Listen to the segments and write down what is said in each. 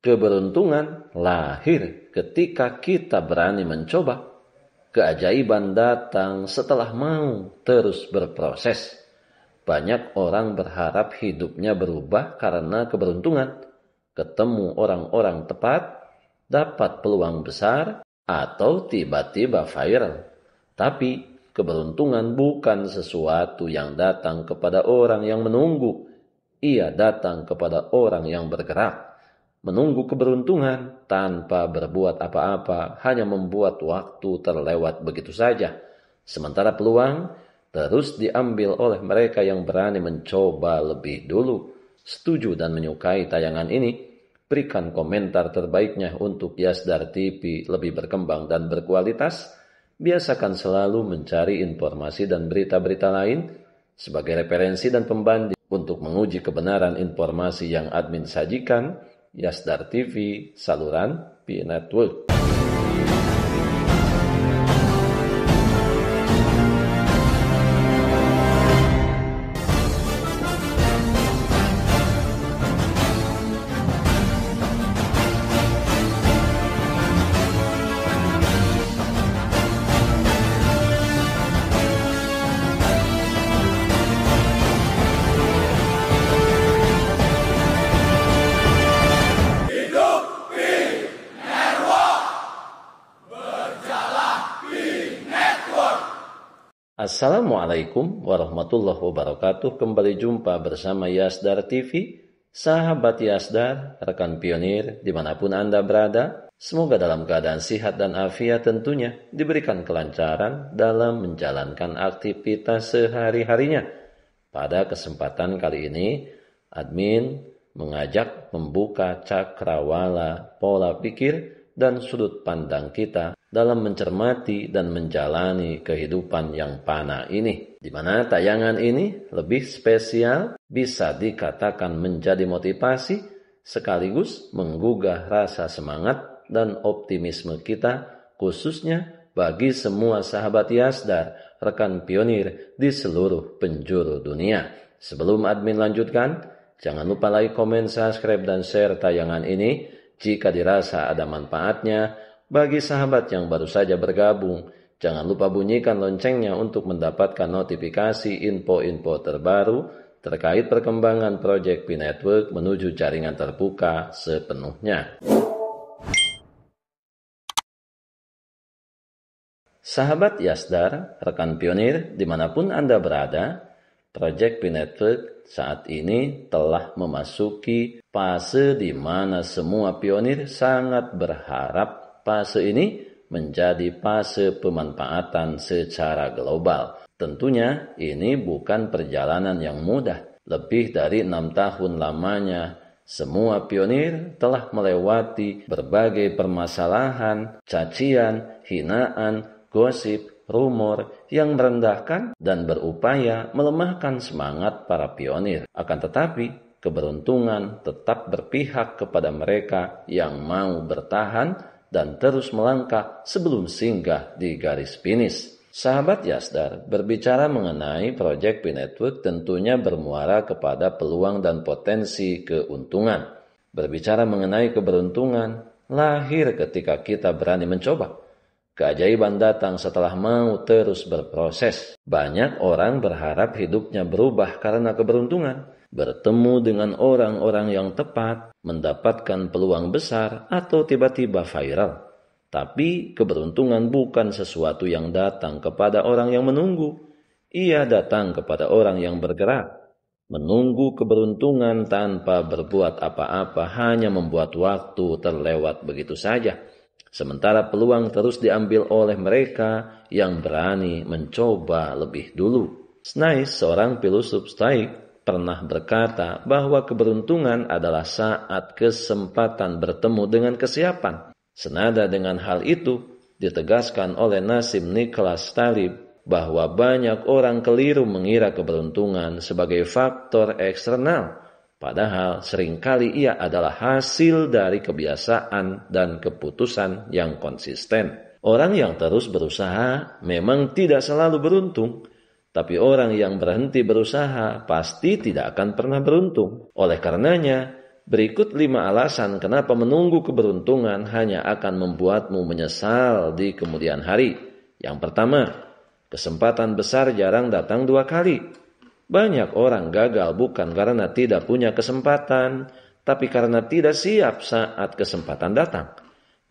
Keberuntungan lahir ketika kita berani mencoba. Keajaiban datang setelah mau terus berproses. Banyak orang berharap hidupnya berubah karena keberuntungan. Ketemu orang-orang tepat, dapat peluang besar, atau tiba-tiba viral. Tapi keberuntungan bukan sesuatu yang datang kepada orang yang menunggu. Ia datang kepada orang yang bergerak. Menunggu keberuntungan tanpa berbuat apa-apa hanya membuat waktu terlewat begitu saja. Sementara peluang terus diambil oleh mereka yang berani mencoba lebih dulu. Setuju dan menyukai tayangan ini? Berikan komentar terbaiknya untuk Yasdar TV lebih berkembang dan berkualitas. Biasakan selalu mencari informasi dan berita-berita lain sebagai referensi dan pembanding untuk menguji kebenaran informasi yang admin sajikan. Yasdar TV, saluran Pi Network. Assalamualaikum warahmatullahi wabarakatuh. Kembali jumpa bersama Yasdar TV. Sahabat Yasdar, rekan pionir dimanapun Anda berada, semoga dalam keadaan sehat dan afiat tentunya, diberikan kelancaran dalam menjalankan aktivitas sehari-harinya. Pada kesempatan kali ini, admin mengajak membuka cakrawala pola pikir dan sudut pandang kita dalam mencermati dan menjalani kehidupan yang fana ini. Di mana tayangan ini lebih spesial, bisa dikatakan menjadi motivasi, sekaligus menggugah rasa semangat dan optimisme kita, khususnya bagi semua sahabat Yasdar, rekan pionir di seluruh penjuru dunia. Sebelum admin lanjutkan, jangan lupa like, komen, subscribe, dan share tayangan ini. Jika dirasa ada manfaatnya, bagi sahabat yang baru saja bergabung, jangan lupa bunyikan loncengnya untuk mendapatkan notifikasi info-info terbaru terkait perkembangan proyek Pi Network menuju jaringan terbuka sepenuhnya. Sahabat Yasdar, rekan pionir dimanapun Anda berada, proyek Pi Network saat ini telah memasuki fase di mana semua pionir sangat berharap fase ini menjadi fase pemanfaatan secara global. Tentunya ini bukan perjalanan yang mudah. Lebih dari 6 tahun lamanya, semua pionir telah melewati berbagai permasalahan, cacian, hinaan, gosip, rumor yang merendahkan dan berupaya melemahkan semangat para pionir. Akan tetapi, keberuntungan tetap berpihak kepada mereka yang mau bertahan dan terus melangkah sebelum singgah di garis finish. Sahabat Yasdar, berbicara mengenai proyek Pi Network tentunya bermuara kepada peluang dan potensi keuntungan. Berbicara mengenai keberuntungan, lahir ketika kita berani mencoba. Keajaiban datang setelah mau terus berproses. Banyak orang berharap hidupnya berubah karena keberuntungan. Bertemu dengan orang-orang yang tepat, mendapatkan peluang besar, atau tiba-tiba viral. Tapi keberuntungan bukan sesuatu yang datang kepada orang yang menunggu. Ia datang kepada orang yang bergerak. Menunggu keberuntungan tanpa berbuat apa-apa hanya membuat waktu terlewat begitu saja. Sementara peluang terus diambil oleh mereka yang berani mencoba lebih dulu. Snais, seorang filosof Stoik, pernah berkata bahwa keberuntungan adalah saat kesempatan bertemu dengan kesiapan. Senada dengan hal itu, ditegaskan oleh Nassim Nicholas Taleb bahwa banyak orang keliru mengira keberuntungan sebagai faktor eksternal. Padahal seringkali ia adalah hasil dari kebiasaan dan keputusan yang konsisten. Orang yang terus berusaha memang tidak selalu beruntung, tapi orang yang berhenti berusaha pasti tidak akan pernah beruntung. Oleh karenanya, Berikut 5 alasan kenapa menunggu keberuntungan hanya akan membuatmu menyesal di kemudian hari. Yang pertama, kesempatan besar jarang datang 2 kali. Banyak orang gagal bukan karena tidak punya kesempatan, tapi karena tidak siap saat kesempatan datang.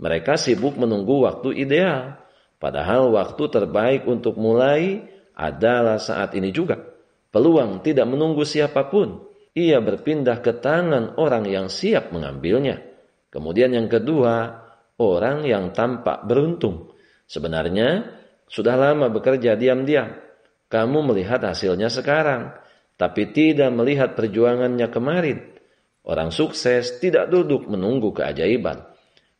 Mereka sibuk menunggu waktu ideal, padahal waktu terbaik untuk mulai adalah saat ini juga. Peluang tidak menunggu siapapun. Ia berpindah ke tangan orang yang siap mengambilnya. Kemudian yang kedua, orang yang tampak beruntung. Sebenarnya, sudah lama bekerja diam-diam. Kamu melihat hasilnya sekarang, tapi tidak melihat perjuangannya kemarin. Orang sukses tidak duduk menunggu keajaiban.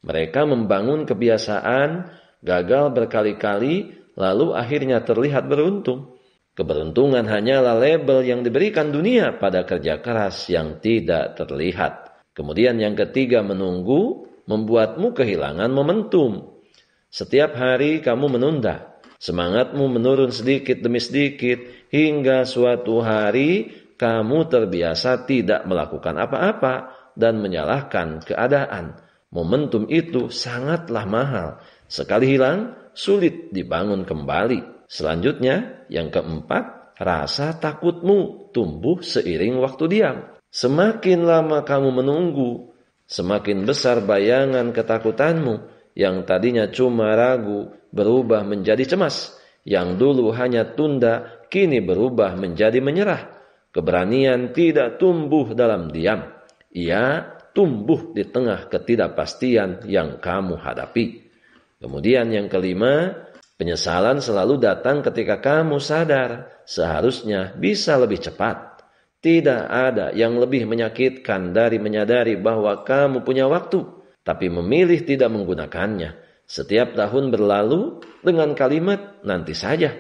Mereka membangun kebiasaan, gagal berkali-kali, lalu akhirnya terlihat beruntung. Keberuntungan hanyalah label yang diberikan dunia pada kerja keras yang tidak terlihat. Kemudian yang ketiga, menunggu membuatmu kehilangan momentum. Setiap hari kamu menunda. Semangatmu menurun sedikit demi sedikit hingga suatu hari kamu terbiasa tidak melakukan apa-apa dan menyalahkan keadaan. Momentum itu sangatlah mahal. Sekali hilang, sulit dibangun kembali. Selanjutnya, yang keempat, rasa takutmu tumbuh seiring waktu diam. Semakin lama kamu menunggu, semakin besar bayangan ketakutanmu. Yang tadinya cuma ragu, berubah menjadi cemas. Yang dulu hanya tunda, kini berubah menjadi menyerah. Keberanian tidak tumbuh dalam diam. Ia tumbuh di tengah ketidakpastian yang kamu hadapi. Kemudian yang kelima, penyesalan selalu datang ketika kamu sadar seharusnya bisa lebih cepat. Tidak ada yang lebih menyakitkan dari menyadari bahwa kamu punya waktu, tapi memilih tidak menggunakannya. Setiap tahun berlalu dengan kalimat nanti saja.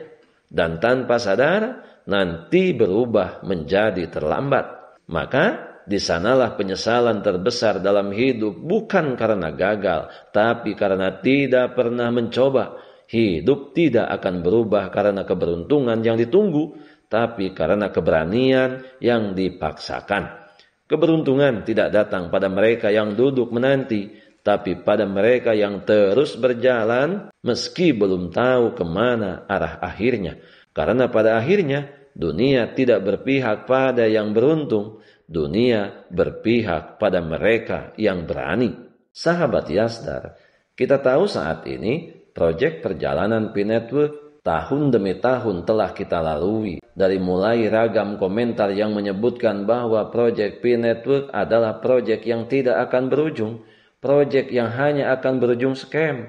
Dan tanpa sadar, nanti berubah menjadi terlambat. Maka, di sanalah penyesalan terbesar dalam hidup, bukan karena gagal, tapi karena tidak pernah mencoba. Hidup tidak akan berubah karena keberuntungan yang ditunggu, tapi karena keberanian yang dipaksakan. Keberuntungan tidak datang pada mereka yang duduk menanti, tapi pada mereka yang terus berjalan meski belum tahu kemana arah akhirnya. Karena pada akhirnya, dunia tidak berpihak pada yang beruntung, dunia berpihak pada mereka yang berani. Sahabat Yasdar, kita tahu saat ini proyek perjalanan P-Network tahun demi tahun telah kita lalui. Dari mulai ragam komentar yang menyebutkan bahwa proyek P-Network adalah proyek yang tidak akan berujung, proyek yang hanya akan berujung scam,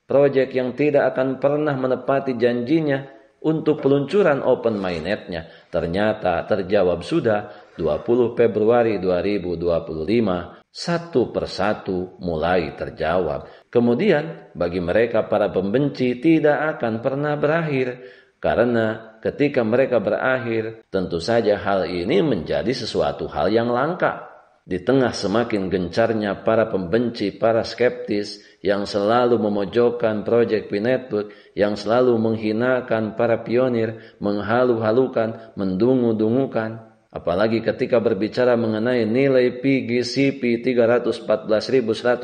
proyek yang tidak akan pernah menepati janjinya untuk peluncuran open mainnetnya. Ternyata terjawab sudah 20 Februari 2025, satu persatu mulai terjawab. Kemudian bagi mereka para pembenci tidak akan pernah berakhir, karena ketika mereka berakhir, tentu saja hal ini menjadi sesuatu hal yang langka. Di tengah semakin gencarnya para pembenci, para skeptis yang selalu memojokkan proyek P-Network, yang selalu menghinakan para pionir, menghalu-halukan, mendungu-dungukan. Apalagi ketika berbicara mengenai nilai PGCP $314.159,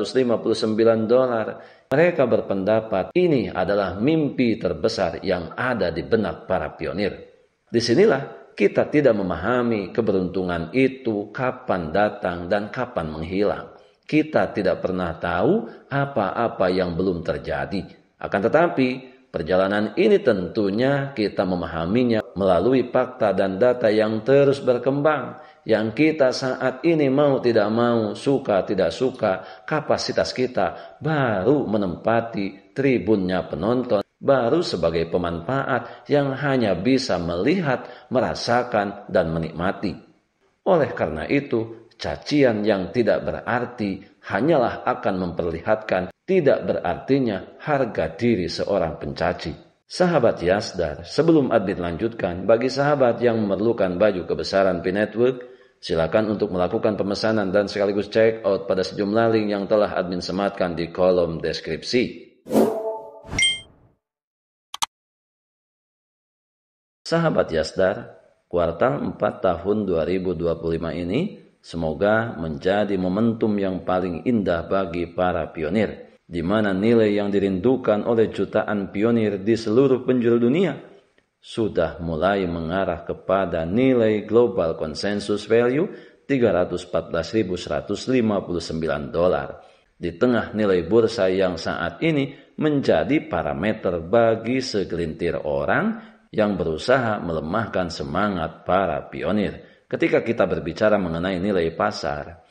mereka berpendapat ini adalah mimpi terbesar yang ada di benak para pionir. Disinilah kita tidak memahami keberuntungan itu kapan datang dan kapan menghilang. Kita tidak pernah tahu apa-apa yang belum terjadi. Akan tetapi, perjalanan ini tentunya kita memahaminya melalui fakta dan data yang terus berkembang. Yang kita saat ini mau tidak mau, suka tidak suka, kapasitas kita baru menempati tribunnya penonton, baru sebagai pemanfaat yang hanya bisa melihat, merasakan, dan menikmati. Oleh karena itu, cacian yang tidak berarti hanyalah akan memperlihatkan tidak berartinya harga diri seorang pencaci. Sahabat Yasdar, sebelum admin lanjutkan, bagi sahabat yang memerlukan baju kebesaran P-Network, silakan untuk melakukan pemesanan dan sekaligus check out pada sejumlah link yang telah admin sematkan di kolom deskripsi. Sahabat Yasdar, kuartal 4 tahun 2025 ini semoga menjadi momentum yang paling indah bagi para pionir, di mana nilai yang dirindukan oleh jutaan pionir di seluruh penjuru dunia sudah mulai mengarah kepada nilai global consensus value $314.159 di tengah nilai bursa yang saat ini menjadi parameter bagi segelintir orang yang berusaha melemahkan semangat para pionir. Ketika kita berbicara mengenai nilai pasar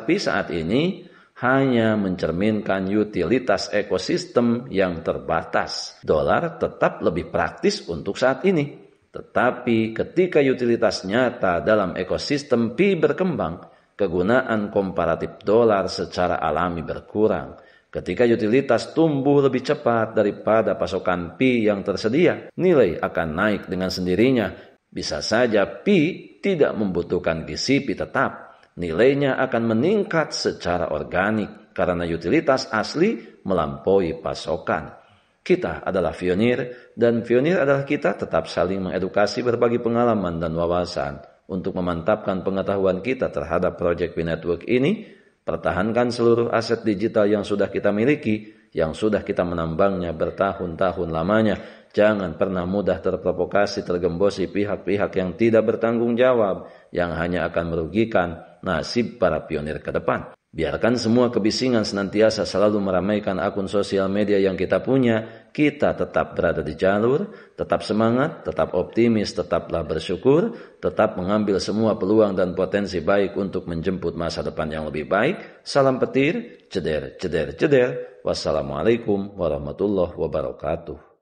PI saat ini hanya mencerminkan utilitas ekosistem yang terbatas. Dolar tetap lebih praktis untuk saat ini. Tetapi ketika utilitas nyata dalam ekosistem PI berkembang, kegunaan komparatif dolar secara alami berkurang. Ketika utilitas tumbuh lebih cepat daripada pasokan PI yang tersedia, nilai akan naik dengan sendirinya. Bisa saja PI tidak membutuhkan GCP tetap. Nilainya akan meningkat secara organik karena utilitas asli melampaui pasokan. Kita adalah pionir dan pionir adalah kita tetap saling mengedukasi berbagi pengalaman dan wawasan. Untuk memantapkan pengetahuan kita terhadap Project Pi Network ini, pertahankan seluruh aset digital yang sudah kita miliki, yang sudah kita menambangnya bertahun-tahun lamanya. Jangan pernah mudah terprovokasi, tergembosi pihak-pihak yang tidak bertanggung jawab, yang hanya akan merugikan nasib para pionir ke depan. Biarkan semua kebisingan senantiasa selalu meramaikan akun sosial media yang kita punya. Kita tetap berada di jalur, tetap semangat, tetap optimis, tetaplah bersyukur, tetap mengambil semua peluang dan potensi baik untuk menjemput masa depan yang lebih baik. Salam petir, ceder, ceder, ceder. Wassalamualaikum warahmatullahi wabarakatuh.